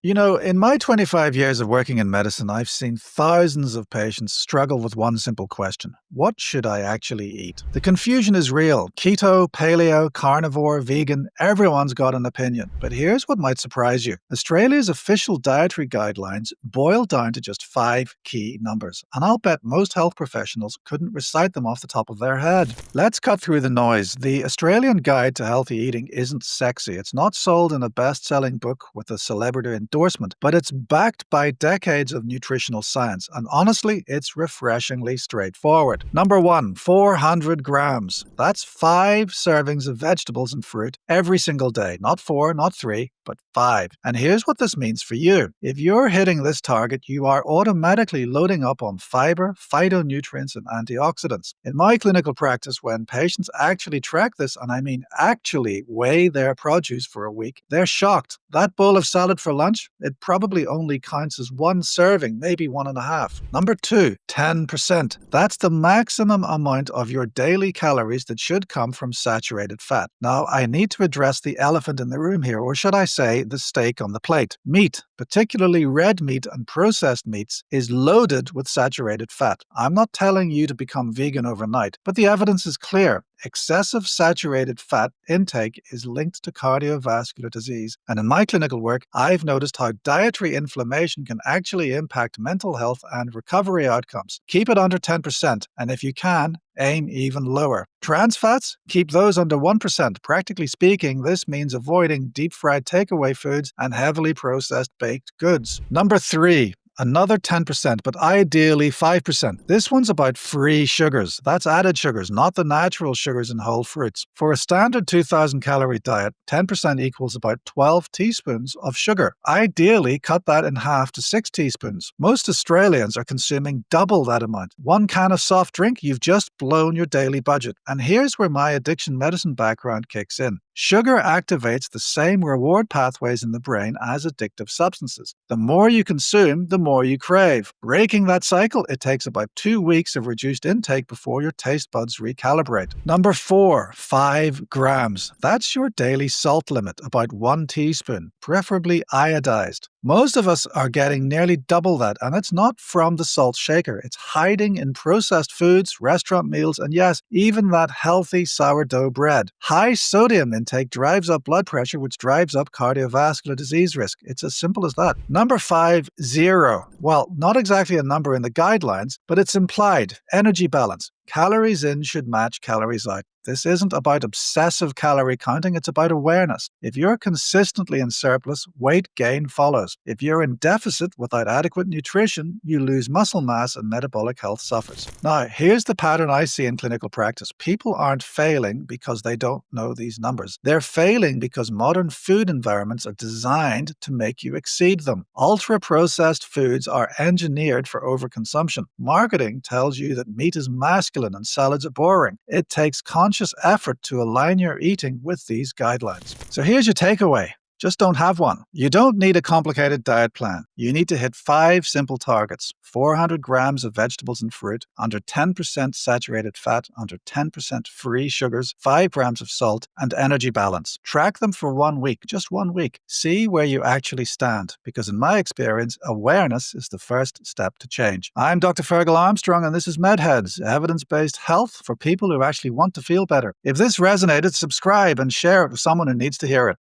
You know, in my 25 years of working in medicine, I've seen thousands of patients struggle with one simple question. What should I actually eat? The confusion is real. Keto, paleo, carnivore, vegan, everyone's got an opinion. But here's what might surprise you. Australia's official dietary guidelines boil down to just 5 key numbers. And I'll bet most health professionals couldn't recite them off the top of their head. Let's cut through the noise. The Australian Guide to Healthy Eating isn't sexy. It's not sold in a best-selling book with a celebrity endorsement, but it's backed by decades of nutritional science, and honestly, it's refreshingly straightforward. Number 1, 400 grams. That's 5 servings of vegetables and fruit every single day. Not 4, not 3, but 5. And here's what this means for you. If you're hitting this target, you are automatically loading up on fiber, phytonutrients, and antioxidants. In my clinical practice, when patients actually track this, and I mean actually weigh their produce for a week, they're shocked. That bowl of salad for lunch, it probably only counts as 1 serving, maybe 1.5. Number 2, 10%. That's the maximum amount of your daily calories that should come from saturated fat. Now, I need to address the elephant in the room here, or should I say the steak on the plate. Meat, particularly red meat and processed meats, is loaded with saturated fat. I'm not telling you to become vegan overnight, but the evidence is clear. Excessive saturated fat intake is linked to cardiovascular disease, and in my clinical work, I've noticed how dietary inflammation can actually impact mental health and recovery outcomes. Keep it under 10%, and if you can, aim even lower. Trans fats? Keep those under 1%. Practically speaking, this means avoiding deep-fried takeaway foods and heavily processed baked goods. Number 3. Another 10%, but ideally 5%. This one's about free sugars. That's added sugars, not the natural sugars in whole fruits. For a standard 2,000 calorie diet, 10% equals about 12 teaspoons of sugar. Ideally, cut that in half to 6 teaspoons. Most Australians are consuming double that amount. 1 can of soft drink, you've just blown your daily budget. And here's where my addiction medicine background kicks in. Sugar activates the same reward pathways in the brain as addictive substances. The more you consume, the more you crave. Breaking that cycle, it takes about 2 weeks of reduced intake before your taste buds recalibrate. Number 4, 5 grams. That's your daily salt limit, about 1 teaspoon, preferably iodized. Most of us are getting nearly double that, and it's not from the salt shaker. It's hiding in processed foods, restaurant meals, and yes, even that healthy sourdough bread. High sodium intake drives up blood pressure, which drives up cardiovascular disease risk. It's as simple as that. Number 5, 0. Well, not exactly a number in the guidelines, but it's implied. Energy balance. Calories in should match calories out. This isn't about obsessive calorie counting, it's about awareness. If you're consistently in surplus, weight gain follows. If you're in deficit without adequate nutrition, you lose muscle mass and metabolic health suffers. Now, here's the pattern I see in clinical practice. People aren't failing because they don't know these numbers. They're failing because modern food environments are designed to make you exceed them. Ultra-processed foods are engineered for overconsumption. Marketing tells you that meat is masculine and salads are boring. It takes conscious effort to align your eating with these guidelines. So here's your takeaway. Just don't have one. You don't need a complicated diet plan. You need to hit 5 simple targets. 400 grams of vegetables and fruit, under 10% saturated fat, under 10% free sugars, 5 grams of salt, and energy balance. Track them for 1 week, just 1 week. See where you actually stand, because in my experience, awareness is the first step to change. I'm Dr. Fergal Armstrong, and this is MedHeads, evidence-based health for people who actually want to feel better. If this resonated, subscribe and share it with someone who needs to hear it.